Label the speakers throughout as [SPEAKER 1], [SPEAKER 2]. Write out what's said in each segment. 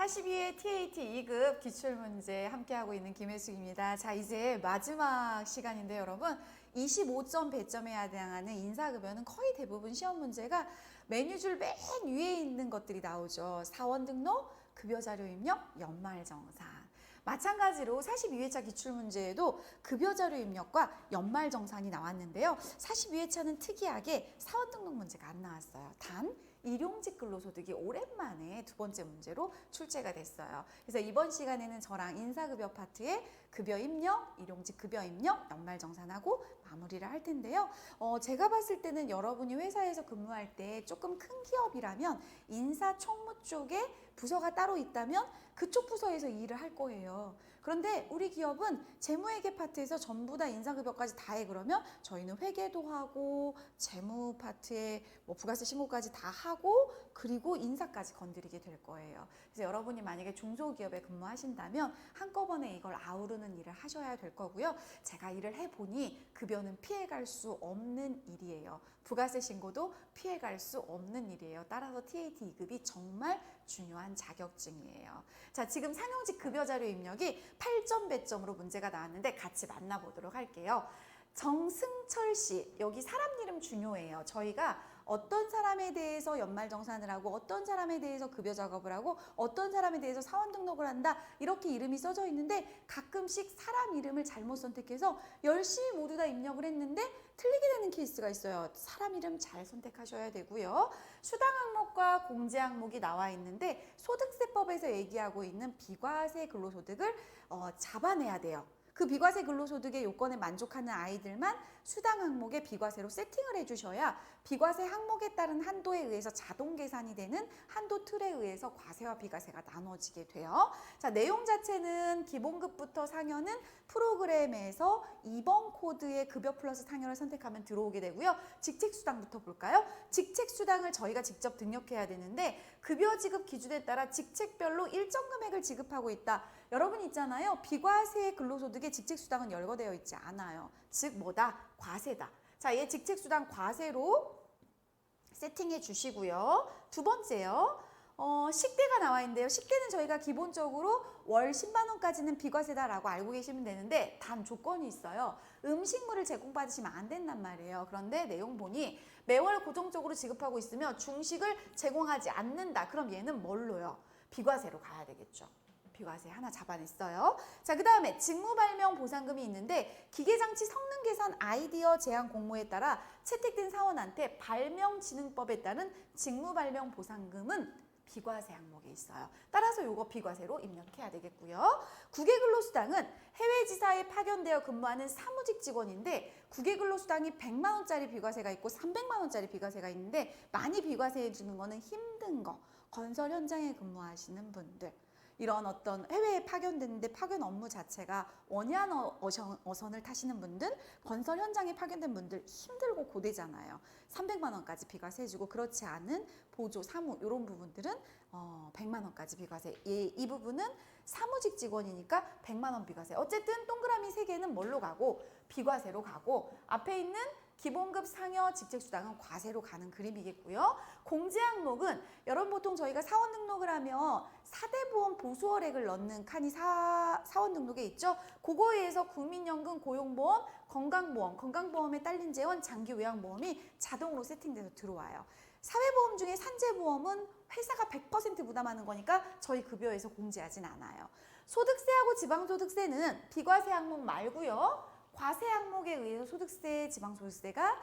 [SPEAKER 1] 42회 TAT 2급 기출문제 함께하고 있는 김혜숙입니다. 자, 이제 마지막 시간인데 여러분 25점 배점에 해당하는 인사급여는 거의 대부분 시험 문제가 메뉴줄 맨 위에 있는 것들이 나오죠. 사원 등록, 급여자료 입력, 연말정산. 마찬가지로 42회차 기출문제에도 급여자료 입력과 연말정산이 나왔는데요. 42회차는 특이하게 사원 등록 문제가 안 나왔어요. 단 일용직 근로소득이 오랜만에 두 번째 문제로 출제가 됐어요. 그래서 이번 시간에는 저랑 인사급여 파트에 급여 입력, 일용직 급여 입력, 연말정산하고 마무리를 할 텐데요. 제가 봤을 때는 여러분이 회사에서 근무할 때 조금 큰 기업이라면 인사총무 쪽에 부서가 따로 있다면 그쪽 부서에서 일을 할 거예요. 그런데 우리 기업은 재무회계 파트에서 전부 다 인사급여까지 다 해 그러면 저희는 회계도 하고 재무 파트에 뭐 부가세 신고까지 다 하고 그리고 인사까지 건드리게 될 거예요. 그래서 여러분이 만약에 중소기업에 근무하신다면 한꺼번에 이걸 아우르는 일을 하셔야 될 거고요. 제가 일을 해보니 급여는 피해갈 수 없는 일이에요. 부가세 신고도 피해갈 수 없는 일이에요. 따라서 TAT 2급이 정말 중요한 자격증이에요. 자, 지금 상용직 급여자료 입력이 8점 배점으로 문제가 나왔는데 같이 만나보도록 할게요. 정승철 씨, 여기 사람 이름 중요해요. 저희가 어떤 사람에 대해서 연말정산을 하고 어떤 사람에 대해서 급여 작업을 하고 어떤 사람에 대해서 사원 등록을 한다 이렇게 이름이 써져 있는데 가끔씩 사람 이름을 잘못 선택해서 열심히 모두 다 입력을 했는데 틀리게 되는 케이스가 있어요. 사람 이름 잘 선택하셔야 되고요. 수당 항목과 공제 항목이 나와 있는데 소득세법에서 얘기하고 있는 비과세 근로소득을 잡아내야 돼요. 그 비과세 근로소득의 요건에 만족하는 아이들만 수당 항목에 비과세로 세팅을 해주셔야 비과세 항목에 따른 한도에 의해서 자동 계산이 되는 한도 틀에 의해서 과세와 비과세가 나눠지게 돼요. 자, 내용 자체는 기본급부터 상여는 프로그램에서 2번 코드의 급여 플러스 상여를 선택하면 들어오게 되고요. 직책수당부터 볼까요? 직책수당을 저희가 직접 등록해야 되는데 급여 지급 기준에 따라 직책별로 일정 금액을 지급하고 있다. 여러분 있잖아요. 비과세 근로소득에 직책수당은 열거되어 있지 않아요. 즉 뭐다? 과세다. 자, 얘 직책수당 과세로 세팅해 주시고요. 두 번째요. 식대가 나와 있는데요. 식대는 저희가 기본적으로 월 10만 원까지는 비과세다라고 알고 계시면 되는데 단 조건이 있어요. 음식물을 제공받으시면 안 된단 말이에요. 그런데 내용 보니 매월 고정적으로 지급하고 있으며 중식을 제공하지 않는다. 그럼 얘는 뭘로요? 비과세로 가야 되겠죠. 비과세 하나 잡아냈어요. 자, 그 다음에 직무발명 보상금이 있는데 기계장치 성능 개선 아이디어 제안 공모에 따라 채택된 사원한테 발명진흥법에 따른 직무발명 보상금은 비과세 항목에 있어요. 따라서 요거 비과세로 입력해야 되겠고요. 국외근로수당은 해외지사에 파견되어 근무하는 사무직 직원인데 국외근로수당이 100만 원짜리 비과세가 있고 300만 원짜리 비과세가 있는데 많이 비과세해 주는 거는 힘든 거. 건설 현장에 근무하시는 분들. 이런 어떤 해외에 파견됐는데 파견 업무 자체가 원예한 어선을 타시는 분들, 건설 현장에 파견된 분들 힘들고 고되잖아요. 300만 원까지 비과세 해주고 그렇지 않은 보조, 사무 이런 부분들은 100만 원까지 비과세. 이 부분은 사무직 직원이니까 100만 원 비과세. 어쨌든 동그라미 3개는 뭘로 가고? 비과세로 가고 앞에 있는 기본급 상여 직책수당은 과세로 가는 그림이겠고요. 공제 항목은 여러분 보통 저희가 사원 등록을 하면 4대 보험 보수월액을 넣는 칸이 사원 등록에 있죠. 그거에 의해서 국민연금, 고용보험, 건강보험, 건강보험에 딸린 재원, 장기요양보험이 자동으로 세팅돼서 들어와요. 사회보험 중에 산재보험은 회사가 100% 부담하는 거니까 저희 급여에서 공제하진 않아요. 소득세하고 지방소득세는 비과세 항목 말고요. 과세 항목에 의해서 소득세, 지방소득세가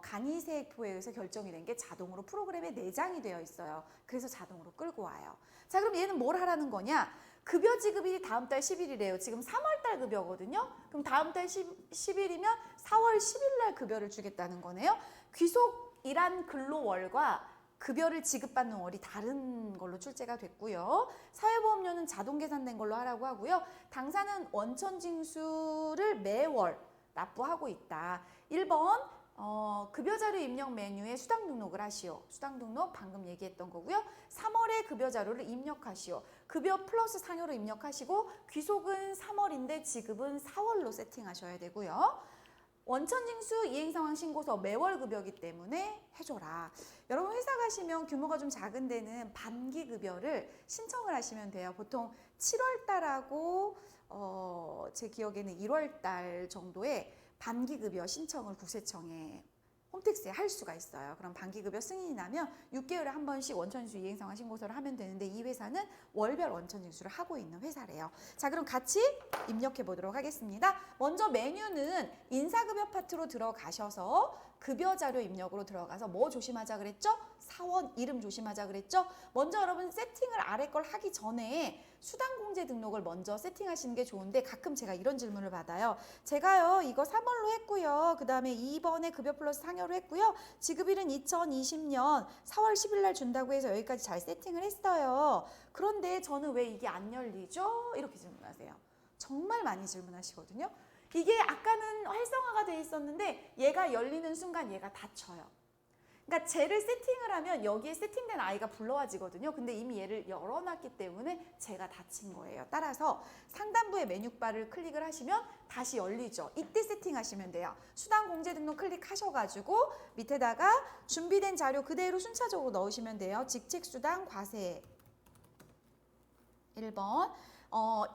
[SPEAKER 1] 간이세액표에 의해서 결정이 된 게 자동으로 프로그램에 내장이 되어 있어요. 그래서 자동으로 끌고 와요. 자, 그럼 얘는 뭘 하라는 거냐? 급여 지급일이 다음 달 10일이래요. 지금 3월 달 급여거든요. 그럼 다음 달 10일이면 4월 10일 날 급여를 주겠다는 거네요. 귀속 일한 근로월과 급여를 지급받는 월이 다른 걸로 출제가 됐고요. 사회보험료는 자동 계산된 걸로 하라고 하고요. 당사는 원천징수를 매월 납부하고 있다. 1번 급여자료 입력 메뉴에 수당 등록을 하시오. 수당 등록 방금 얘기했던 거고요. 3월에 급여자료를 입력하시오. 급여 플러스 상여로 입력하시고 귀속은 3월인데 지급은 4월로 세팅하셔야 되고요. 원천징수 이행상황 신고서 매월 급여기 때문에 해줘라. 여러분 회사 가시면 규모가 좀 작은 데는 반기 급여를 신청을 하시면 돼요. 보통 7월 달하고 제 기억에는 1월 달 정도에 반기 급여 신청을 국세청에 홈택스에 할 수가 있어요. 그럼 반기급여 승인이 나면 6개월에 한 번씩 원천징수 이행상황 신고서를 하면 되는데 이 회사는 월별 원천징수를 하고 있는 회사래요. 자, 그럼 같이 입력해 보도록 하겠습니다. 먼저 메뉴는 인사급여 파트로 들어가셔서 급여 자료 입력으로 들어가서 뭐 조심하자 그랬죠? 사원 이름 조심하자 그랬죠? 먼저 여러분 세팅을 아래 걸 하기 전에 수당공제 등록을 먼저 세팅하시는 게 좋은데 가끔 제가 이런 질문을 받아요. 제가요 이거 3월로 했고요. 그 다음에 2번에 급여 플러스 상여로 했고요. 지급일은 2020년 4월 10일 날 준다고 해서 여기까지 잘 세팅을 했어요. 그런데 저는 왜 이게 안 열리죠? 이렇게 질문하세요. 정말 많이 질문하시거든요. 이게 아까는 활성화가 돼 있었는데 얘가 열리는 순간 얘가 닫혀요. 그러니까 쟤를 세팅을 하면 여기에 세팅된 아이가 불러와지거든요. 근데 이미 얘를 열어놨기 때문에 쟤가 닫힌 거예요. 따라서 상단부의 메뉴바를 클릭을 하시면 다시 열리죠. 이때 세팅하시면 돼요. 수당 공제 등록 클릭하셔가지고 밑에다가 준비된 자료 그대로 순차적으로 넣으시면 돼요. 직책수당 과세 1번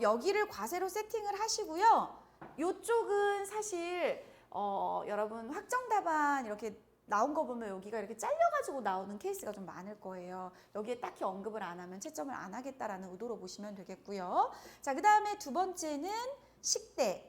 [SPEAKER 1] 여기를 과세로 세팅을 하시고요. 이쪽은 사실 여러분 확정 답안 이렇게 나온 거 보면 여기가 이렇게 잘려가지고 나오는 케이스가 좀 많을 거예요. 여기에 딱히 언급을 안 하면 채점을 안 하겠다라는 의도로 보시면 되겠고요. 자, 그 다음에 두 번째는 식대.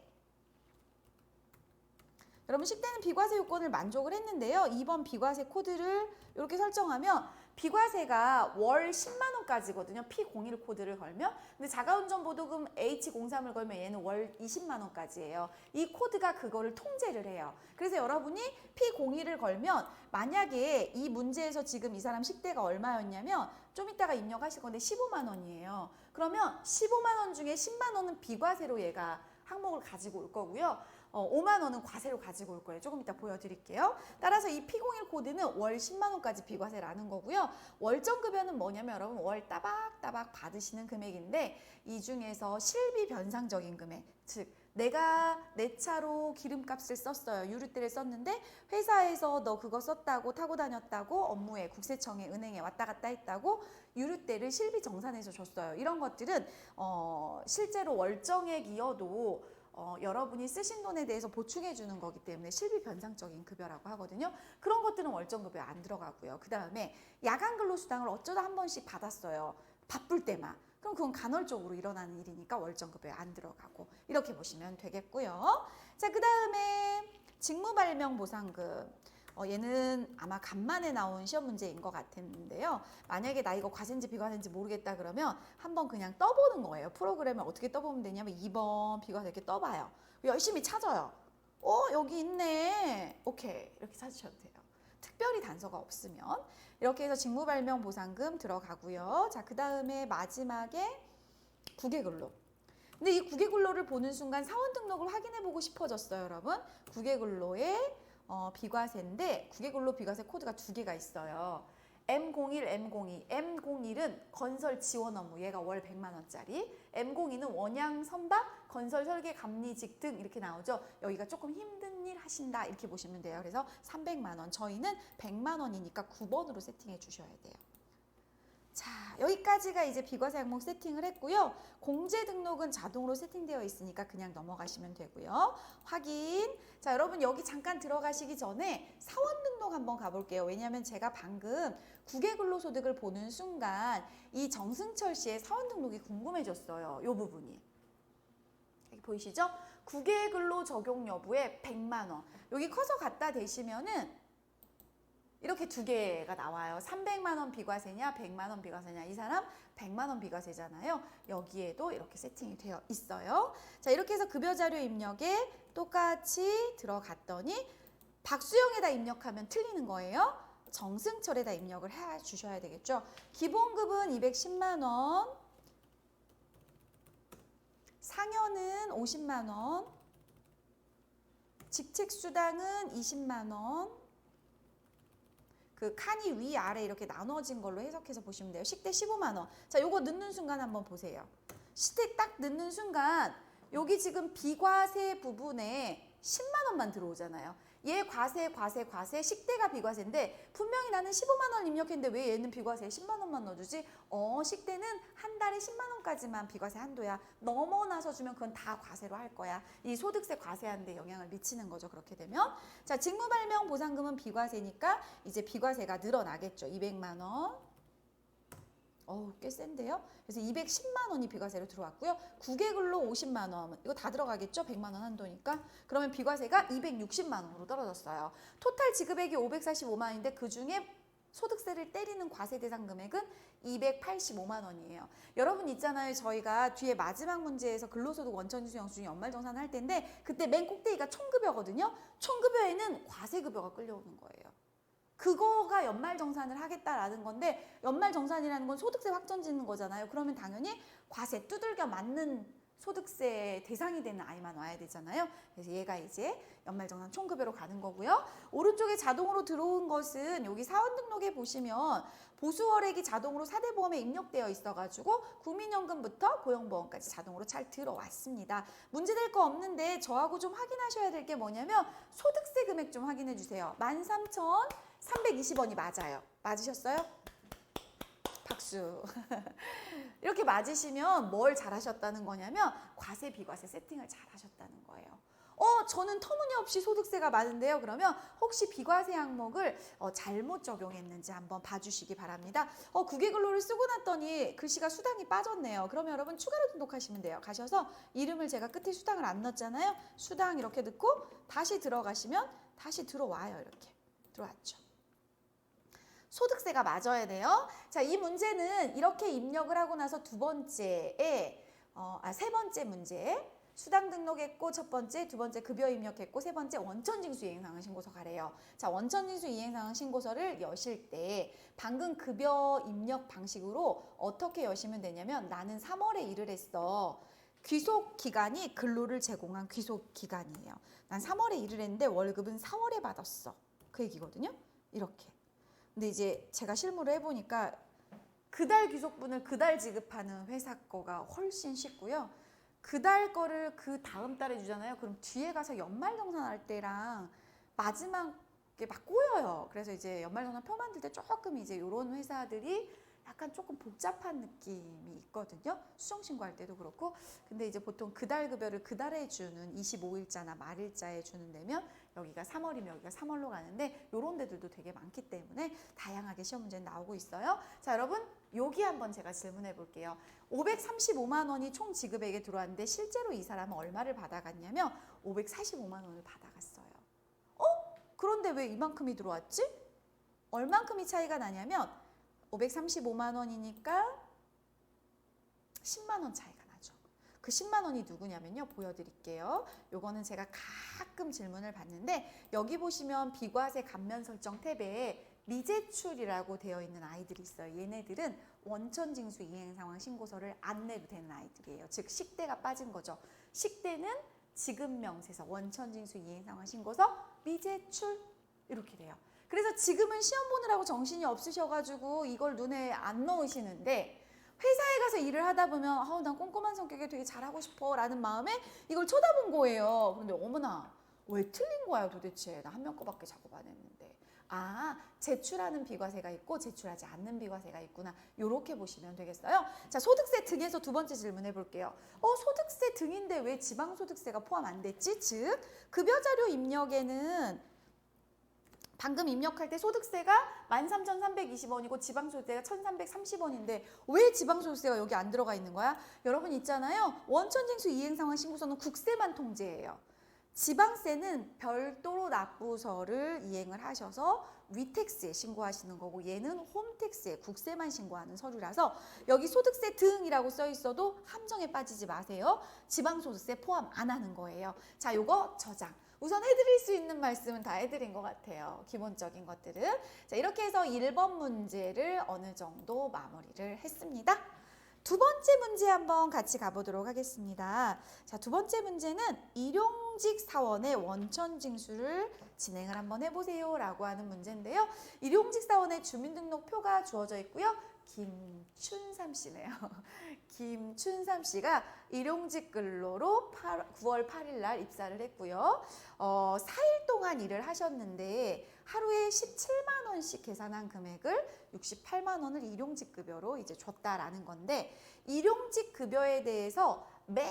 [SPEAKER 1] 여러분 식대는 비과세 요건을 만족을 했는데요. 2번 비과세 코드를 이렇게 설정하면 비과세가 월 10만 원까지거든요. P01 코드를 걸면. 근데 자가운전보도금 H03을 걸면 얘는 월 20만 원까지예요. 이 코드가 그거를 통제를 해요. 그래서 여러분이 P01을 걸면 만약에 이 문제에서 지금 이 사람 식대가 얼마였냐면 좀 이따가 입력하실 건데 15만 원이에요. 그러면 15만 원 중에 10만 원은 비과세로 얘가 항목을 가지고 올 거고요. 5만 원은 과세로 가지고 올 거예요. 조금 이따 보여드릴게요. 따라서 이 P01 코드는 월 10만 원까지 비과세라는 거고요. 월정급여는 뭐냐면 여러분 월 따박따박 받으시는 금액인데 이 중에서 실비 변상적인 금액, 즉 내가 내 차로 기름값을 썼어요. 유류대를 썼는데 회사에서 너 그거 썼다고 타고 다녔다고 업무에 국세청에 은행에 왔다 갔다 했다고 유류대를 실비 정산해서 줬어요. 이런 것들은 실제로 월정액이어도 여러분이 쓰신 돈에 대해서 보충해 주는 거기 때문에 실비 변상적인 급여라고 하거든요. 그런 것들은 월정급여에 안 들어가고요. 그 다음에 야간 근로수당을 어쩌다 한 번씩 받았어요. 바쁠 때만. 그럼 그건 간헐적으로 일어나는 일이니까 월정급여에 안 들어가고 이렇게 보시면 되겠고요. 자, 그 다음에 직무발명보상금. 얘는 아마 간만에 나온 시험 문제인 것 같았는데요. 만약에 나 이거 과세인지 비과세인지 모르겠다 그러면 한번 그냥 떠보는 거예요. 프로그램을 어떻게 떠보면 되냐면 2번 비과세 이렇게 떠봐요. 열심히 찾아요. 여기 있네. 오케이. 이렇게 찾으셔도 돼요. 특별히 단서가 없으면. 이렇게 해서 직무발명보상금 들어가고요. 자, 그 다음에 마지막에 국외근로. 근데 이 국외근로를 보는 순간 사원 등록을 확인해보고 싶어졌어요, 여러분. 국외근로에 비과세인데 국외근로 비과세 코드가 두 개가 있어요. M01, M02. M01은 건설 지원 업무, 얘가 월 100만 원짜리. M02는 원양 선박, 건설 설계 감리직 등 이렇게 나오죠. 여기가 조금 힘든 일 하신다 이렇게 보시면 돼요. 그래서 300만 원, 저희는 100만 원이니까 9번으로 세팅해 주셔야 돼요. 자, 여기까지가 이제 비과세 항목 세팅을 했고요. 공제 등록은 자동으로 세팅되어 있으니까 그냥 넘어가시면 되고요. 확인. 자, 여러분 여기 잠깐 들어가시기 전에 사원 등록 한번 가볼게요. 왜냐하면 제가 방금 국외근로소득을 보는 순간 이 정승철 씨의 사원 등록이 궁금해졌어요. 이 부분이. 여기 보이시죠? 국외근로 적용 여부에 100만 원. 여기 커서 갖다 대시면은 이렇게 두 개가 나와요. 300만 원 비과세냐 100만 원 비과세냐. 이 사람 100만 원 비과세잖아요. 여기에도 이렇게 세팅이 되어 있어요. 자, 이렇게 해서 급여자료 입력에 똑같이 들어갔더니 박수영에다 입력하면 틀리는 거예요. 정승철에다 입력을 해 주셔야 되겠죠. 기본급은 210만 원, 상여는 50만 원, 직책수당은 20만 원, 그 칸이 위아래 이렇게 나눠진 걸로 해석해서 보시면 돼요. 식대 15만 원. 자, 요거 넣는 순간 한번 보세요. 식대 딱 넣는 순간 여기 지금 비과세 부분에 10만 원만 들어오잖아요. 얘 과세, 식대가 비과세인데 분명히 나는 15만 원 입력했는데 왜 얘는 비과세에 10만 원만 넣어주지? 식대는 한 달에 10만 원까지만 비과세 한도야. 넘어나서 주면 그건 다 과세로 할 거야. 이 소득세 과세하는 데 영향을 미치는 거죠. 그렇게 되면. 자, 직무발명 보상금은 비과세니까 이제 비과세가 늘어나겠죠. 200만 원. 꽤 센데요? 그래서 210만 원이 비과세로 들어왔고요. 국외근로 50만 원, 이거 다 들어가겠죠? 100만 원 한도니까. 그러면 비과세가 260만 원으로 떨어졌어요. 토탈 지급액이 545만 원인데 그중에 소득세를 때리는 과세 대상 금액은 285만 원이에요. 여러분 있잖아요. 저희가 뒤에 마지막 문제에서 근로소득 원천징수 영수증 연말정산 할 텐데 그때 맨 꼭대기가 총급여거든요. 총급여에는 과세급여가 끌려오는 거예요. 그거가 연말정산을 하겠다라는 건데 연말정산이라는 건 소득세 확정 짓는 거잖아요. 그러면 당연히 과세 두들겨 맞는 소득세 대상이 되는 아이만 와야 되잖아요. 그래서 얘가 이제 연말정산 총급여로 가는 거고요. 오른쪽에 자동으로 들어온 것은 여기 사원 등록에 보시면 보수월액이 자동으로 4대 보험에 입력되어 있어가지고 국민연금부터 고용보험까지 자동으로 잘 들어왔습니다. 문제될 거 없는데 저하고 좀 확인하셔야 될 게 뭐냐면 소득세 금액 좀 확인해 주세요. 13,320원이 맞아요. 맞으셨어요? 박수. 이렇게 맞으시면 뭘 잘하셨다는 거냐면 과세 비과세 세팅을 잘하셨다는 거예요. 저는 터무니없이 소득세가 많은데요. 그러면 혹시 비과세 항목을 잘못 적용했는지 한번 봐주시기 바랍니다. 국외근로를 쓰고 났더니 글씨가 수당이 빠졌네요. 그러면 여러분 추가로 등록하시면 돼요. 가셔서 이름을 제가 끝에 수당을 안 넣었잖아요. 수당 이렇게 넣고 다시 들어가시면 다시 들어와요. 이렇게 들어왔죠. 소득세가 맞아야 돼요. 자, 이 문제는 이렇게 입력을 하고 나서 세 번째 문제. 수당 등록했고 첫 번째, 두 번째 급여 입력했고 세 번째 원천징수 이행상황 신고서 가래요. 자, 원천징수 이행상황 신고서를 여실 때 방금 급여 입력 방식으로 어떻게 여시면 되냐면 나는 3월에 일을 했어. 귀속 기간이 근로를 제공한 귀속 기간이에요. 난 3월에 일을 했는데 월급은 4월에 받았어. 그 얘기거든요. 이렇게. 근데 이제 제가 실무를 해보니까 그달 귀속분을 그달 지급하는 회사 거가 훨씬 쉽고요. 그달 거를 그 다음 달에 주잖아요. 그럼 뒤에 가서 연말정산할 때랑 마지막에 막 꼬여요. 그래서 이제 연말정산 표 만들 때 조금 이제 이런 회사들이 약간 조금 복잡한 느낌이 있거든요. 수정신고할 때도 그렇고. 근데 이제 보통 그달 급여를 그달에 주는 25일자나 말일자에 주는 데면 여기가 3월이면 여기가 3월로 가는데 이런 데들도 되게 많기 때문에 다양하게 시험 문제는 나오고 있어요. 자, 여러분 여기 한번 제가 질문해 볼게요. 535만 원이 총 지급액에 들어왔는데 실제로 이 사람은 얼마를 받아갔냐면 545만 원을 받아갔어요. 그런데 왜 이만큼이 들어왔지? 얼만큼이 차이가 나냐면 535만 원이니까 10만 원 차이가 나죠. 그 10만 원이 누구냐면요. 보여드릴게요. 요거는 제가 가끔 질문을 받는데 여기 보시면 비과세 감면 설정 탭에 미제출이라고 되어 있는 아이들이 있어요. 얘네들은 원천징수 이행상황 신고서를 안 내도 되는 아이들이에요. 즉 식대가 빠진 거죠. 식대는 지급명세서 원천징수 이행상황 신고서 미제출 이렇게 돼요. 그래서 지금은 시험 보느라고 정신이 없으셔가지고 이걸 눈에 안 넣으시는데 회사에 가서 일을 하다 보면 난 꼼꼼한 성격에 되게 잘하고 싶어 라는 마음에 이걸 쳐다본 거예요. 그런데 어머나 왜 틀린 거야 도대체. 나 한 명 거밖에 작업 안 했는데. 제출하는 비과세가 있고 제출하지 않는 비과세가 있구나. 이렇게 보시면 되겠어요. 자, 소득세 등에서 두 번째 질문해 볼게요. 소득세 등인데 왜 지방소득세가 포함 안 됐지? 즉 급여자료 입력에는 방금 입력할 때 소득세가 13,320원이고 지방소득세가 1,330원인데 왜 지방소득세가 여기 안 들어가 있는 거야? 여러분 있잖아요. 원천징수 이행상황 신고서는 국세만 통제해요. 지방세는 별도로 납부서를 이행을 하셔서 위택스에 신고하시는 거고 얘는 홈택스에 국세만 신고하는 서류라서 여기 소득세 등이라고 써 있어도 함정에 빠지지 마세요. 지방소득세 포함 안 하는 거예요. 자, 요거 저장. 우선 해드릴 수 있는 말씀은 다 해드린 것 같아요. 기본적인 것들은. 자, 이렇게 해서 1번 문제를 어느 정도 마무리를 했습니다. 두 번째 문제 한번 같이 가보도록 하겠습니다. 자, 두 번째 문제는 일용직 사원의 원천징수를 진행을 한번 해보세요 라고 하는 문제인데요. 일용직 사원의 주민등록표가 주어져 있고요. 김춘삼 씨네요. 김춘삼 씨가 일용직 근로로 9월 8일 날 입사를 했고요. 4일 동안 일을 하셨는데 하루에 17만 원씩 계산한 금액을 68만 원을 일용직 급여로 이제 줬다라는 건데, 일용직 급여에 대해서 매일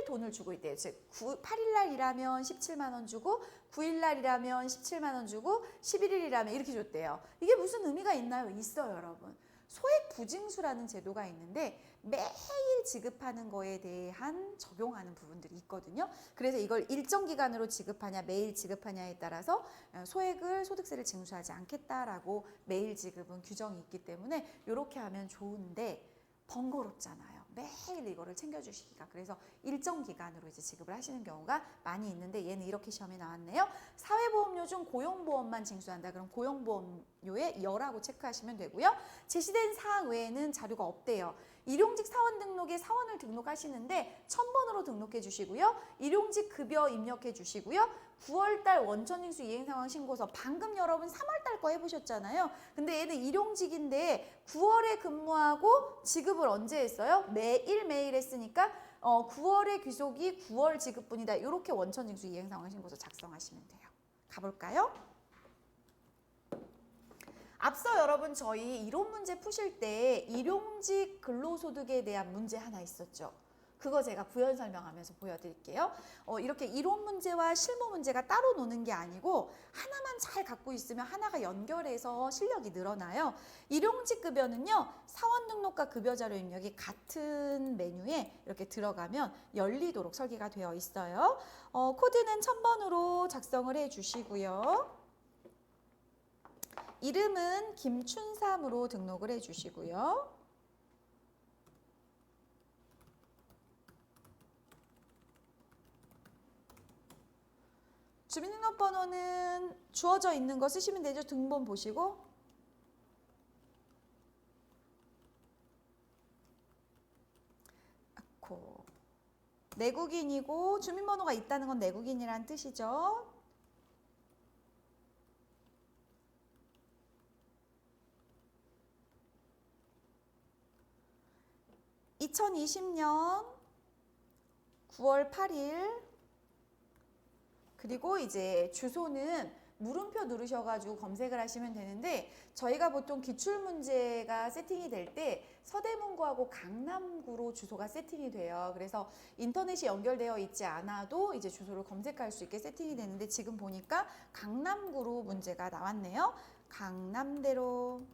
[SPEAKER 1] 돈을 주고 있대요. 즉 8일 날 일하면 17만 원 주고 9일 날 일하면 17만 원 주고 11일 일하면 이렇게 줬대요. 이게 무슨 의미가 있나요? 있어요, 여러분. 소액 부징수라는 제도가 있는데 매일 지급하는 거에 대한 적용하는 부분들이 있거든요. 그래서 이걸 일정 기간으로 지급하냐 매일 지급하냐에 따라서 소액을 소득세를 징수하지 않겠다라고 매일 지급은 규정이 있기 때문에 이렇게 하면 좋은데 번거롭잖아요. 매일 이거를 챙겨주시기가. 그래서 일정 기간으로 이제 지급을 하시는 경우가 많이 있는데 얘는 이렇게 시험에 나왔네요. 사회보험료 중 고용보험만 징수한다. 그럼 고용보험료에 여라고 체크하시면 되고요. 제시된 사항 외에는 자료가 없대요. 일용직 사원 등록에 사원을 등록하시는데 1000번으로 등록해 주시고요. 일용직 급여 입력해 주시고요. 9월달 원천징수 이행상황 신고서, 방금 여러분 3월달 거 해보셨잖아요. 근데 얘는 일용직인데 9월에 근무하고 지급을 언제 했어요? 매일 했으니까 9월의 귀속이 9월 지급분이다. 이렇게 원천징수 이행상황 신고서 작성하시면 돼요. 가볼까요? 앞서 여러분 저희 이론 문제 푸실 때 일용직 근로소득에 대한 문제 하나 있었죠. 그거 제가 부연 설명하면서 보여드릴게요. 이렇게 이론 문제와 실무 문제가 따로 노는 게 아니고 하나만 잘 갖고 있으면 하나가 연결해서 실력이 늘어나요. 일용직 급여는요, 사원 등록과 급여 자료 입력이 같은 메뉴에 이렇게 들어가면 열리도록 설계가 되어 있어요. 코드는 1000번으로 작성을 해 주시고요. 이름은 김춘삼으로 등록을 해 주시고요. 주민등록번호는 주어져 있는 거 쓰시면 되죠. 등본 보시고. 내국인이고 주민번호가 있다는 건 내국인이란 뜻이죠. 2020년 9월 8일, 그리고 이제 주소는 물음표 누르셔가지고 검색을 하시면 되는데, 저희가 보통 기출문제가 세팅이 될 때 서대문구하고 강남구로 주소가 세팅이 돼요. 그래서 인터넷이 연결되어 있지 않아도 이제 주소를 검색할 수 있게 세팅이 되는데, 지금 보니까 강남구로 문제가 나왔네요. 강남대로.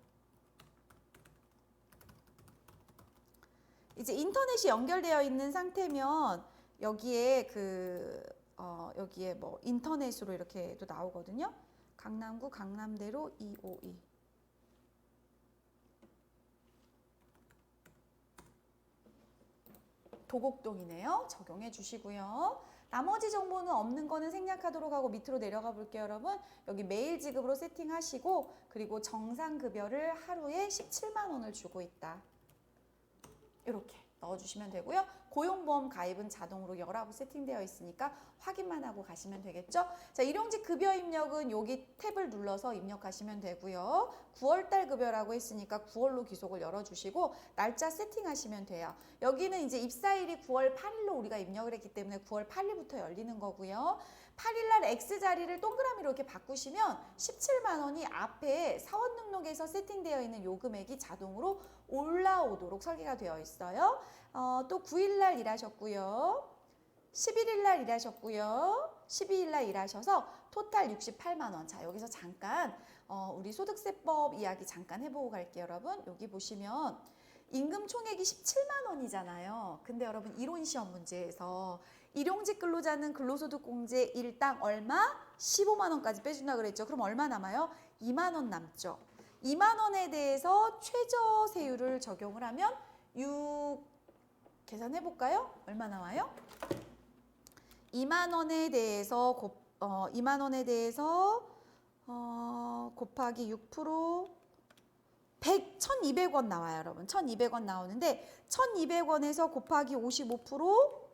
[SPEAKER 1] 이제 인터넷이 연결되어 있는 상태면 여기에 여기에 뭐 인터넷으로 이렇게도 나오거든요. 강남구 강남대로 252. 도곡동이네요. 적용해 주시고요. 나머지 정보는 없는 거는 생략하도록 하고 밑으로 내려가 볼게요, 여러분. 여기 매일 지급으로 세팅하시고, 그리고 정상급여를 하루에 17만 원을 주고 있다. 이렇게 넣어주시면 되고요. 고용보험 가입은 자동으로 열하고 세팅되어 있으니까 확인만 하고 가시면 되겠죠. 자, 일용직 급여 입력은 여기 탭을 눌러서 입력하시면 되고요. 9월달 급여라고 했으니까 9월로 귀속을 열어주시고 날짜 세팅하시면 돼요. 여기는 이제 입사일이 9월 8일로 우리가 입력을 했기 때문에 9월 8일부터 열리는 거고요. 8일날 X자리를 동그라미로 이렇게 바꾸시면 17만 원이 앞에 사원 등록에서 세팅되어 있는 요 금액이 자동으로 올라오도록 설계가 되어 있어요. 또 9일날 일하셨고요. 11일날 일하셨고요. 12일날 일하셔서 토탈 68만 원. 자, 여기서 잠깐 우리 소득세법 이야기 잠깐 해보고 갈게요, 여러분. 여기 보시면 임금 총액이 17만 원이잖아요. 근데 여러분 이론 시험 문제에서 일용직 근로자는 근로소득공제 일당 얼마? 15만 원까지 빼준다 그랬죠. 그럼 얼마 남아요? 2만 원 남죠. 2만 원에 대해서 최저세율을 적용을 하면 계산해 볼까요? 얼마 나와요? 2만 원에 대해서 6% 1,200원 나와요, 여러분. 1,200원 나오는데 1,200원에서 곱하기 55%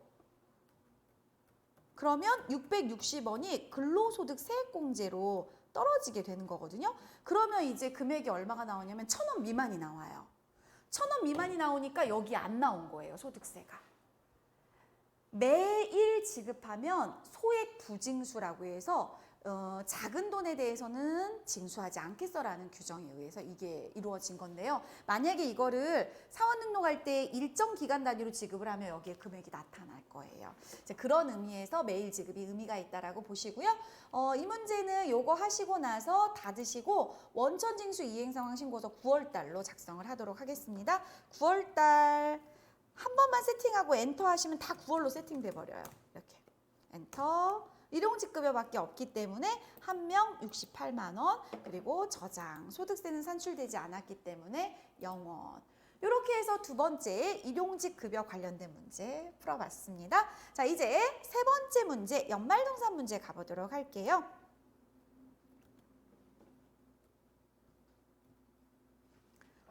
[SPEAKER 1] 그러면 660원이 근로소득 세액공제로 떨어지게 되는 거거든요. 그러면 이제 금액이 얼마가 나오냐면 1,000원 미만이 나와요. 1,000원 미만이 나오니까 여기 안 나온 거예요, 소득세가. 매일 지급하면 소액 부징수라고 해서 작은 돈에 대해서는 징수하지 않겠어라는 규정에 의해서 이게 이루어진 건데요. 만약에 이거를 사원 등록할 때 일정 기간 단위로 지급을 하면 여기에 금액이 나타날 거예요. 그런 의미에서 매일 지급이 의미가 있다라고 보시고요. 이 문제는 요거 하시고 나서 닫으시고 원천징수 이행상황 신고서 9월달로 작성을 하도록 하겠습니다. 9월달 한 번만 세팅하고 엔터 하시면 다 9월로 세팅돼 버려요. 이렇게 엔터. 일용직급여밖에 없기 때문에 한 명 68만 원, 그리고 저장, 소득세는 산출되지 않았기 때문에 0원. 이렇게 해서 두 번째 일용직급여 관련된 문제 풀어봤습니다. 자, 이제 세 번째 문제, 연말정산 문제 가보도록 할게요.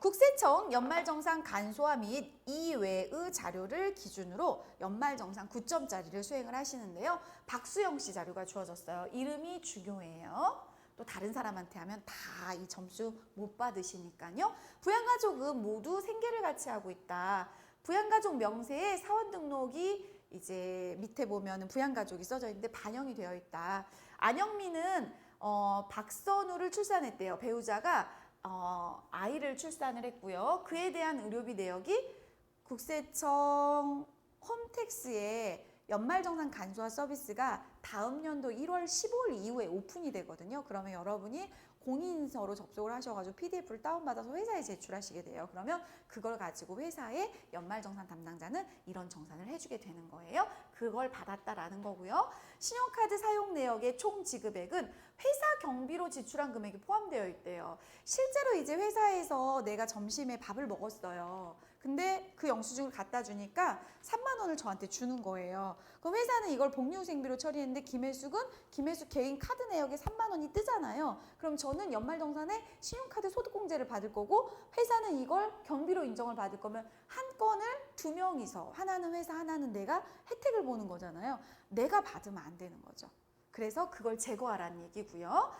[SPEAKER 1] 국세청 연말정산 간소화 및 이외의 자료를 기준으로 연말정산 9점짜리를 수행을 하시는데요. 박수영 씨 자료가 주어졌어요. 이름이 중요해요. 또 다른 사람한테 하면 다 이 점수 못 받으시니까요. 부양가족은 모두 생계를 같이 하고 있다. 부양가족 명세에 사원 등록이 이제 밑에 보면은 부양가족이 써져 있는데 반영이 되어 있다. 안영미는 박선우를 출산했대요. 배우자가 아이를 출산을 했고요. 그에 대한 의료비 내역이 국세청 홈택스에 연말정산 간소화 서비스가 다음 연도 1월 15일 이후에 오픈이 되거든요. 그러면 여러분이 공인인서로 접속을 하셔가지고 PDF를 다운받아서 회사에 제출하시게 돼요. 그러면 그걸 가지고 회사에 연말정산 담당자는 이런 정산을 해주게 되는 거예요. 그걸 받았다라는 거고요. 신용카드 사용 내역의 총 지급액은 회사 경비로 지출한 금액이 포함되어 있대요. 실제로 이제 회사에서 내가 점심에 밥을 먹었어요. 근데 그 영수증을 갖다 주니까 3만 원을 저한테 주는 거예요. 그럼 회사는 이걸 복리후생비로 처리했는데 김혜숙 개인 카드 내역에 3만 원이 뜨잖아요. 그럼 저는 연말정산에 신용카드 소득공제를 받을 거고 회사는 이걸 경비로 인정을 받을 거면 한 건을 두 명이서 하나는 회사 하나는 내가 혜택을 보는 거잖아요. 내가 받으면 안 되는 거죠. 그래서 그걸 제거하라는 얘기고요.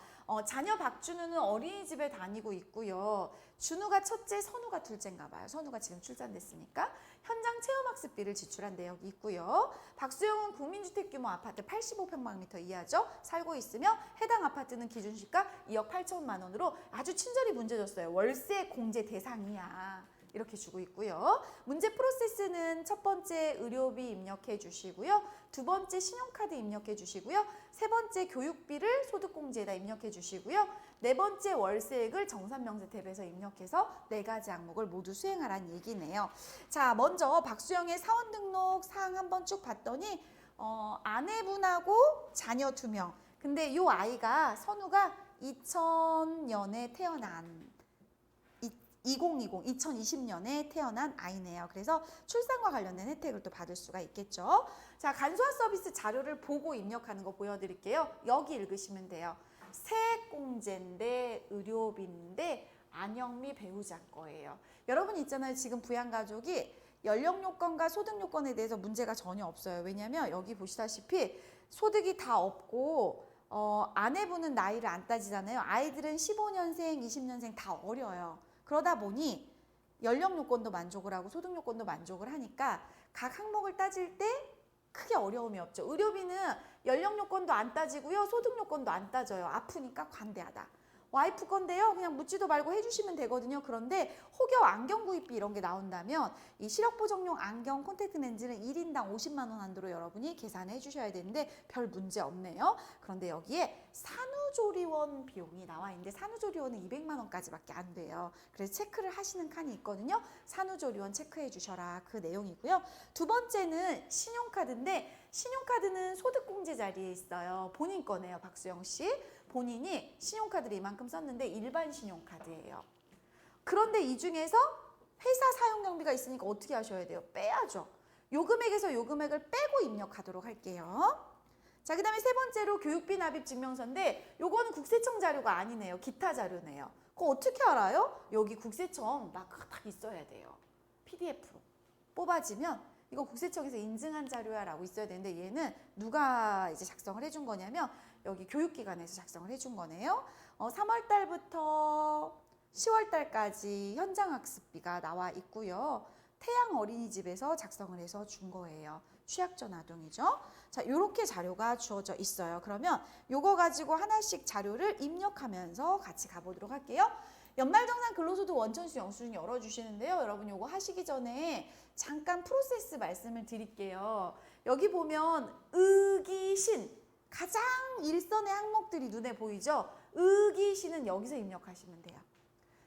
[SPEAKER 1] 자녀 박준우는 어린이집에 다니고 있고요. 준우가 첫째, 선우가 둘째인가 봐요. 선우가 지금 출산됐으니까. 현장 체험학습비를 지출한 내역이 있고요. 박수영은 국민주택 규모 아파트 85평방미터 이하죠. 살고 있으며 해당 아파트는 기준시가 2억 8천만 원으로 아주 친절히 문제 줬어요. 월세 공제 대상이야. 이렇게 주고 있고요. 문제 프로세스는 첫 번째 의료비 입력해 주시고요. 두 번째 신용카드 입력해 주시고요. 세 번째 교육비를 소득공제에다 입력해 주시고요. 네 번째 월세액을 정산명세 탭에서 입력해서 네 가지 항목을 모두 수행하라는 얘기네요. 자, 먼저 박수영의 사원 등록 사항 한번 쭉 봤더니 아내분하고 자녀 2명. 근데 이 아이가 선우가 2000년에 태어난 2020년에 태어난 아이네요. 그래서 출산과 관련된 혜택을 또 받을 수가 있겠죠. 자, 간소화 서비스 자료를 보고 입력하는 거 보여드릴게요. 여기 읽으시면 돼요. 세액공제인데 의료비인데 안영미 배우자 거예요. 여러분 있잖아요. 지금 부양가족이 연령 요건과 소득 요건에 대해서 문제가 전혀 없어요. 왜냐하면 여기 보시다시피 소득이 다 없고 아내분은 나이를 안 따지잖아요. 아이들은 15년생, 20년생 다 어려요. 그러다 보니 연령 요건도 만족을 하고 소득 요건도 만족을 하니까 각 항목을 따질 때 크게 어려움이 없죠. 의료비는 연령 요건도 안 따지고요. 소득 요건도 안 따져요. 아프니까 관대하다. 와이프 건데요. 그냥 묻지도 말고 해주시면 되거든요. 그런데 혹여 안경 구입비 이런 게 나온다면 이 시력보정용 안경 콘택트 렌즈는 1인당 50만 원 한도로 여러분이 계산해 주셔야 되는데 별 문제 없네요. 그런데 여기에 산후조리원 비용이 나와 있는데 산후조리원은 200만 원까지밖에 안 돼요. 그래서 체크를 하시는 칸이 있거든요. 산후조리원 체크해 주셔라. 그 내용이고요. 두 번째는 신용카드인데 신용카드는 소득공제 자리에 있어요. 본인 거네요. 박수영 씨. 본인이 신용카드를 이만큼 썼는데 일반 신용카드예요. 그런데 이 중에서 회사 사용경비가 있으니까 어떻게 하셔야 돼요? 빼야죠. 요 금액에서 요 금액을 빼고 입력하도록 할게요. 자, 그 다음에 세 번째로 교육비 납입 증명서인데 요거는 국세청 자료가 아니네요. 기타 자료네요. 그거 어떻게 알아요? 여기 국세청 마크가 딱 있어야 돼요. PDF로 뽑아지면 이거 국세청에서 인증한 자료야 라고 있어야 되는데 얘는 누가 이제 작성을 해준 거냐면 여기 교육기관에서 작성을 해준 거네요. 3월 달부터 10월 달까지 현장학습비가 나와 있고요. 태양 어린이집에서 작성을 해서 준 거예요. 취약전 아동이죠. 자, 이렇게 자료가 주어져 있어요. 그러면 요거 가지고 하나씩 자료를 입력하면서 같이 가보도록 할게요. 연말정산 근로소득 원천수 영수증 열어주시는데요. 여러분 요거 하시기 전에 잠깐 프로세스 말씀을 드릴게요. 여기 보면 의기신 가장 일선의 항목들이 눈에 보이죠? 의기신은 여기서 입력하시면 돼요.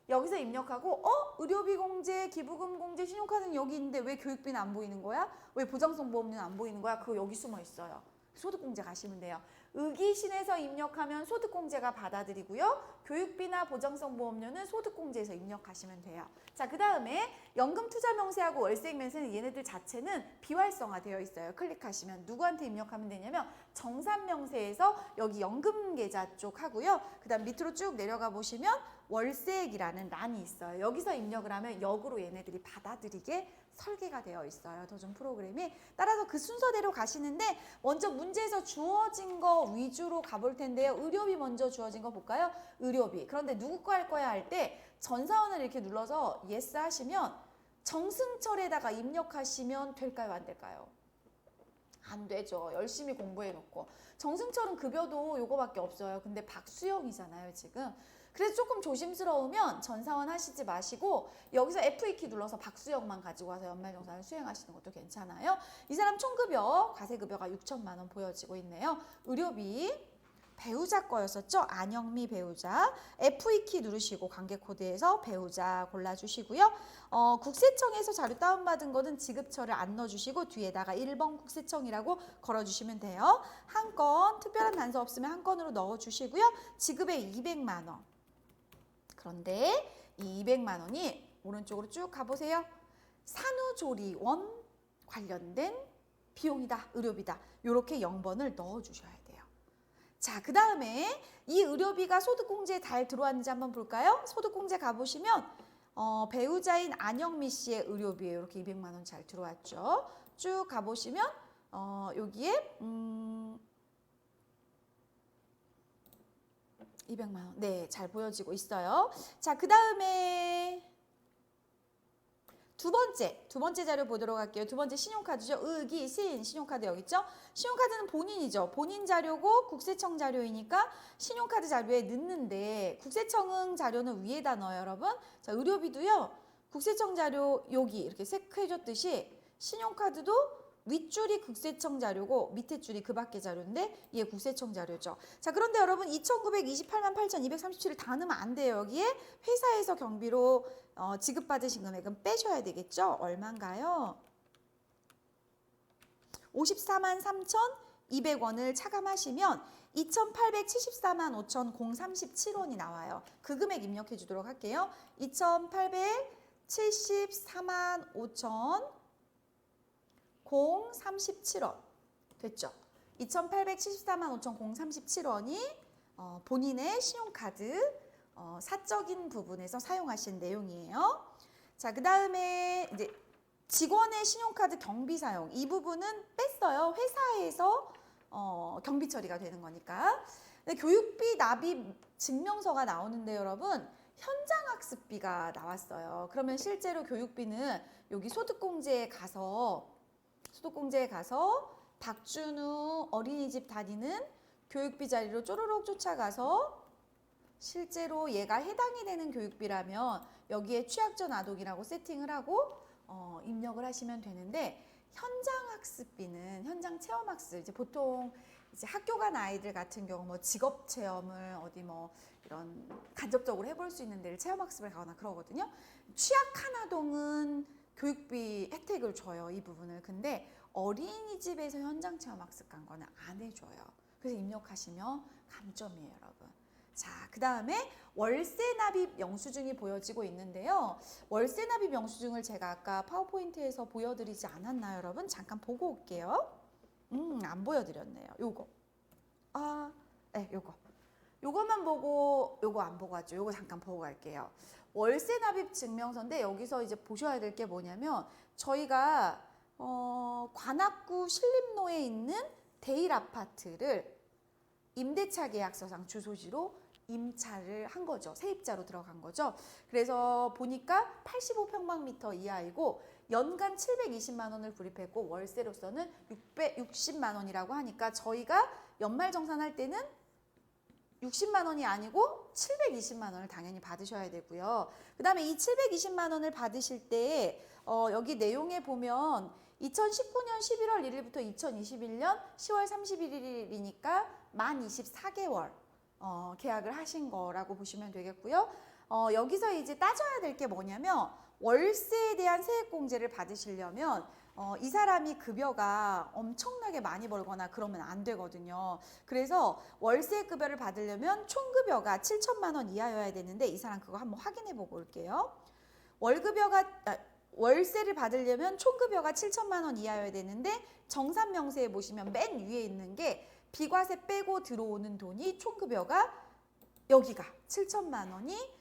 [SPEAKER 1] 여기서 입력하고 의료비 공제, 기부금 공제, 신용카드는 여기 있는데 왜 교육비는 안 보이는 거야? 왜 보장성 보험료는 안 보이는 거야? 그거 여기 숨어 있어요. 소득공제 가시면 돼요. 의기신에서 입력하면 소득공제가 받아들이고요. 교육비나 보장성 보험료는 소득공제에서 입력하시면 돼요. 자, 그 다음에 연금투자명세하고 월세액명세는 얘네들 자체는 비활성화되어 있어요. 클릭하시면 누구한테 입력하면 되냐면 정산명세에서 여기 연금계좌 쪽 하고요. 그 다음 밑으로 쭉 내려가 보시면 월세액이라는 란이 있어요. 여기서 입력을 하면 역으로 얘네들이 받아들이게 설계가 되어 있어요. 도전 프로그램이. 따라서 그 순서대로 가시는데 먼저 문제에서 주어진 거 위주로 가볼 텐데요. 의료비 먼저 주어진 거 볼까요? 의료비. 그런데 누구 거 할 거야 할 때 전사원을 이렇게 눌러서 예스 하시면 정승철에다가 입력하시면 될까요? 안 될까요? 안 되죠. 열심히 공부해놓고. 정승철은 급여도 요거밖에 없어요. 근데 박수영이잖아요, 지금. 그래서 조금 조심스러우면 전사원 하시지 마시고 여기서 F2키 눌러서 박수영만 가지고 와서 연말정산을 수행하시는 것도 괜찮아요. 이 사람 총급여, 과세급여가 6천만 원 보여지고 있네요. 의료비, 배우자 거였었죠? 안영미 배우자. F2키 누르시고 관계코드에서 배우자 골라주시고요. 국세청에서 자료 다운받은 거는 지급처를 안 넣어주시고 뒤에다가 1번 국세청이라고 걸어주시면 돼요. 한 건, 특별한 단서 없으면 한 건으로 넣어주시고요. 지급에 200만 원. 그런데 이 200만 원이 오른쪽으로 쭉 가보세요. 산후조리원 관련된 비용이다, 의료비다. 이렇게 0번을 넣어주셔야 돼요. 자, 그 다음에 이 의료비가 소득공제에 잘 들어왔는지 한번 볼까요? 소득공제 가보시면 배우자인 안영미 씨의 의료비에 이렇게 200만 원 잘 들어왔죠. 쭉 가보시면 여기에 200만 원. 네, 잘 보여지고 있어요. 자, 그 다음에 두 번째 자료 보도록 할게요. 두 번째 신용카드죠. 의기신 신용카드 여기 있죠. 신용카드는 본인이죠. 본인 자료고 국세청 자료이니까 신용카드 자료에 넣는데 국세청 자료는 위에다 넣어요, 여러분. 자, 의료비도요. 국세청 자료 여기 이렇게 체크해줬듯이 신용카드도 윗줄이 국세청 자료고 밑에 줄이 그 밖의 자료인데 얘 국세청 자료죠. 자, 그런데 여러분 2,928만 8,237을 다 넣으면 안 돼요. 여기에 회사에서 경비로 지급받으신 금액은 빼셔야 되겠죠. 얼마인가요? 54만 3,200원을 차감하시면 2,874만 5,037원이 나와요. 그 금액 입력해 주도록 할게요. 2,874만 5,037원 됐죠? 2,874만 5,037원이 본인의 신용카드 사적인 부분에서 사용하신 내용이에요. 자, 그 다음에 이제 직원의 신용카드 경비 사용 이 부분은 뺐어요. 회사에서 경비 처리가 되는 거니까. 근데 교육비 납입 증명서가 나오는데 여러분 현장학습비가 나왔어요. 그러면 실제로 교육비는 여기 소득공제에 가서 박준우 어린이집 다니는 교육비 자리로 쪼르륵 쫓아가서 실제로 얘가 해당이 되는 교육비라면 여기에 취약전 아동이라고 세팅을 하고 입력을 하시면 되는데 현장학습비는 현장 체험학습 이제 보통 이제 학교 간 아이들 같은 경우 뭐 직업 체험을 어디 뭐 이런 간접적으로 해볼 수 있는 데를 체험학습을 가거나 그러거든요. 취약한 아동은 교육비 혜택을 줘요, 이 부분을. 근데 어린이집에서 현장 체험 학습 간 거는 안 해줘요. 그래서 입력하시면 감점이에요, 여러분. 자, 그 다음에 월세 납입 영수증이 보여지고 있는데요. 월세 납입 영수증을 제가 아까 파워포인트에서 보여드리지 않았나요, 여러분? 잠깐 보고 올게요. 안 보여드렸네요. 요거. 네, 요거. 요거만 보고, 요거 안 보고 왔죠. 요거 잠깐 보고 갈게요. 월세 납입 증명서인데 여기서 이제 보셔야 될 게 뭐냐면 저희가 관악구 신림로에 있는 대일 아파트를 임대차 계약서상 주소지로 임차를 한 거죠. 세입자로 들어간 거죠. 그래서 보니까 85평방미터 이하이고 연간 720만 원을 불입했고 월세로서는 660만 원이라고 하니까 저희가 연말정산할 때는 60만 원이 아니고 720만 원을 당연히 받으셔야 되고요. 그 다음에 이 720만 원을 받으실 때 여기 내용에 보면 2019년 11월 1일부터 2021년 10월 31일이니까 만 24개월 계약을 하신 거라고 보시면 되겠고요. 여기서 이제 따져야 될 게 뭐냐면 월세에 대한 세액공제를 받으시려면 이 사람이 급여가 엄청나게 많이 벌거나 그러면 안 되거든요. 그래서 월세 급여를 받으려면 총급여가 7천만 원 이하여야 되는데 이 사람 그거 한번 확인해 보고 올게요. 월세를 받으려면 총급여가 7천만 원 이하여야 되는데 정산명세에 보시면 맨 위에 있는 게 비과세 빼고 들어오는 돈이 총급여가 여기가 7천만 원이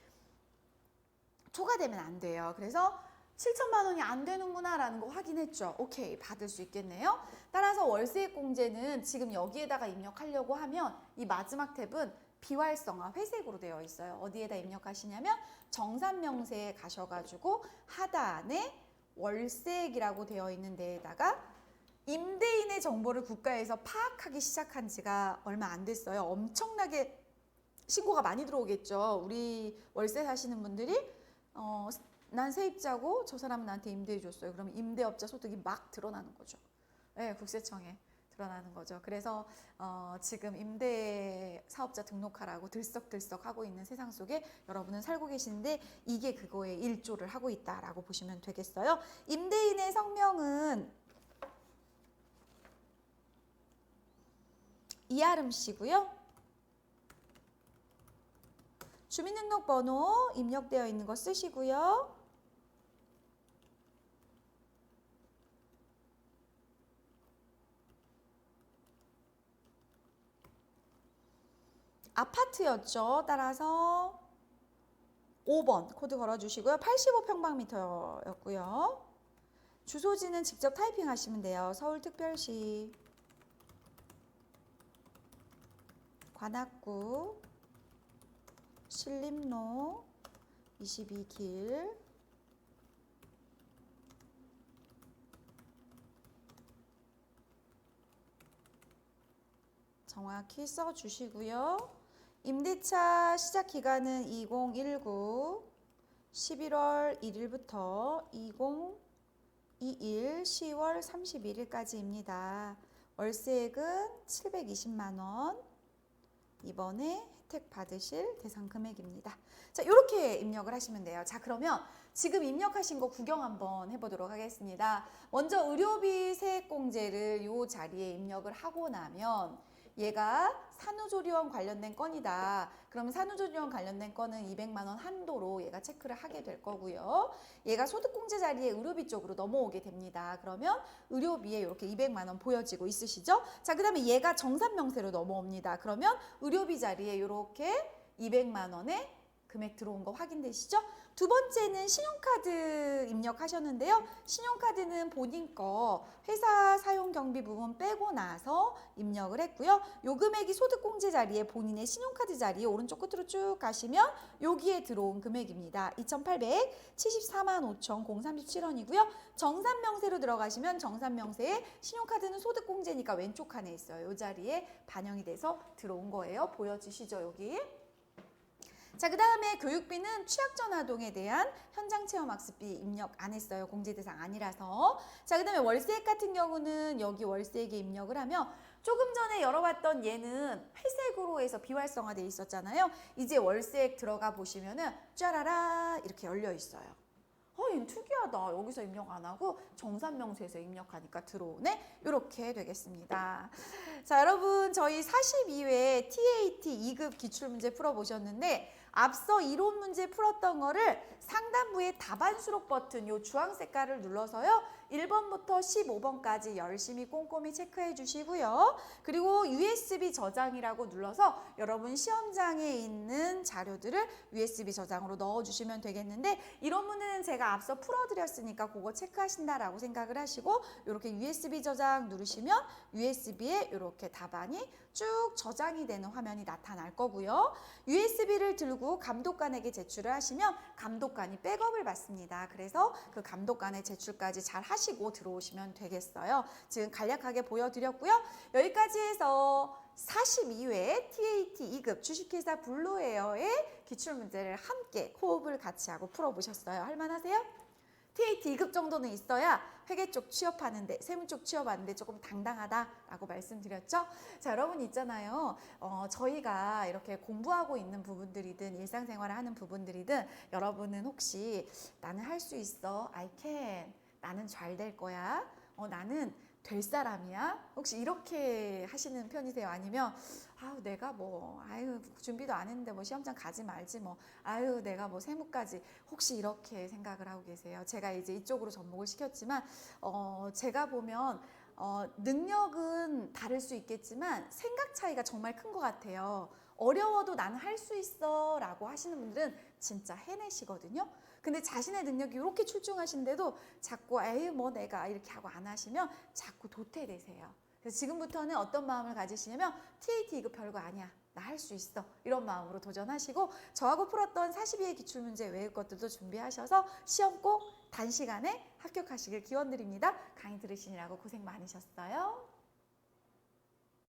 [SPEAKER 1] 초과되면 안 돼요. 그래서 7천만 원이 안 되는구나 라는 거 확인했죠. 오케이, 받을 수 있겠네요. 따라서 월세액 공제는 지금 여기에다가 입력하려고 하면 이 마지막 탭은 비활성화 회색으로 되어 있어요. 어디에다 입력하시냐면 정산명세에 가셔가지고 하단에 월세액이라고 되어 있는 데에다가 임대인의 정보를 국가에서 파악하기 시작한 지가 얼마 안 됐어요. 엄청나게 신고가 많이 들어오겠죠. 우리 월세 사시는 분들이 난 세입자고 저 사람은 나한테 임대해 줬어요. 그러면 임대업자 소득이 막 드러나는 거죠. 네, 국세청에 드러나는 거죠. 그래서 지금 임대 사업자 등록하라고 들썩들썩 하고 있는 세상 속에 여러분은 살고 계시는데 이게 그거에 일조를 하고 있다라고 보시면 되겠어요. 임대인의 성명은 이아름 씨고요. 주민등록번호 입력되어 있는 거 쓰시고요. 아파트였죠. 따라서 5번 코드 걸어주시고요. 85평방미터였고요. 주소지는 직접 타이핑하시면 돼요. 서울특별시 관악구 신림로 22길 정확히 써주시고요. 임대차 시작 기간은 2019 11월 1일부터 2021 10월 31일까지입니다. 월세액은 720만 원. 이번에 혜택 받으실 대상 금액입니다. 자, 이렇게 입력을 하시면 돼요. 자, 그러면 지금 입력하신 거 구경 한번 해보도록 하겠습니다. 먼저 의료비 세액공제를 이 자리에 입력을 하고 나면 얘가 산후조리원 관련된 건이다. 그러면 산후조리원 관련된 건은 200만 원 한도로 얘가 체크를 하게 될 거고요. 얘가 소득공제 자리에 의료비 쪽으로 넘어오게 됩니다. 그러면 의료비에 이렇게 200만 원 보여지고 있으시죠? 자, 그 다음에 얘가 정산명세로 넘어옵니다. 그러면 의료비 자리에 이렇게 200만 원의 금액 들어온 거 확인되시죠? 두 번째는 신용카드 입력하셨는데요. 신용카드는 본인 거 회사 사용 경비 부분 빼고 나서 입력을 했고요. 요 금액이 소득공제 자리에 본인의 신용카드 자리에 오른쪽 끝으로 쭉 가시면 여기에 들어온 금액입니다. 2,874만 5,037원이고요. 정산명세로 들어가시면 정산명세에 신용카드는 소득공제니까 왼쪽 칸에 있어요. 이 자리에 반영이 돼서 들어온 거예요. 보여지시죠, 여기? 자, 그 다음에 교육비는 취약전아동에 대한 현장체험학습비 입력 안 했어요. 공제대상 아니라서. 자, 그 다음에 월세액 같은 경우는 여기 월세액에 입력을 하면 조금 전에 열어봤던 얘는 회색으로 해서 비활성화되어 있었잖아요. 이제 월세액 들어가 보시면은 짜라라 이렇게 열려 있어요. 얘는 특이하다. 여기서 입력 안 하고 정산명세에서 입력하니까 들어오네. 이렇게 되겠습니다. 자, 여러분 저희 42회 TAT 2급 기출문제 풀어보셨는데 앞서 이론 문제 풀었던 거를 상단부의 답안 수록 버튼 요 주황 색깔을 눌러서요. 1번부터 15번까지 열심히 꼼꼼히 체크해 주시고요. 그리고 USB 저장이라고 눌러서 여러분 시험장에 있는 자료들을 USB 저장으로 넣어주시면 되겠는데 이런 문제는 제가 앞서 풀어드렸으니까 그거 체크하신다라고 생각을 하시고 이렇게 USB 저장 누르시면 USB에 이렇게 답안이 쭉 저장이 되는 화면이 나타날 거고요. USB를 들고 감독관에게 제출을 하시면 감독관이 백업을 받습니다. 그래서 그 감독관의 제출까지 잘 하시고 들어오시면 되겠어요. 지금 간략하게 보여드렸고요. 여기까지 해서 42회 TAT 2급 주식회사 블루에어의 기출문제를 함께 호흡을 같이 하고 풀어보셨어요. 할만하세요? TAT 2급 정도는 있어야 회계 쪽 취업하는데, 세무 쪽 취업하는데 조금 당당하다라고 말씀드렸죠. 자, 여러분 있잖아요. 저희가 이렇게 공부하고 있는 부분들이든 일상생활을 하는 부분들이든 여러분은 혹시 나는 할 수 있어, I can, 나는 잘 될 거야, 나는 될 사람이야? 혹시 이렇게 하시는 편이세요? 아니면 아유 내가 뭐 아유 준비도 안 했는데 뭐 시험장 가지 말지 뭐 아유 내가 뭐 세무까지 혹시 이렇게 생각을 하고 계세요? 제가 이제 이쪽으로 접목을 시켰지만 제가 보면 능력은 다를 수 있겠지만 생각 차이가 정말 큰 것 같아요. 어려워도 나는 할 수 있어 라고 하시는 분들은 진짜 해내시거든요. 근데 자신의 능력이 이렇게 출중하신데도 자꾸 에이 뭐 내가 이렇게 하고 안 하시면 자꾸 도태되세요. 그래서 지금부터는 어떤 마음을 가지시냐면 TAT 이거 별거 아니야. 나 할 수 있어. 이런 마음으로 도전하시고 저하고 풀었던 42회 기출문제 외울 것들도 준비하셔서 시험 꼭 단시간에 합격하시길 기원드립니다. 강의 들으시느라고 고생 많으셨어요.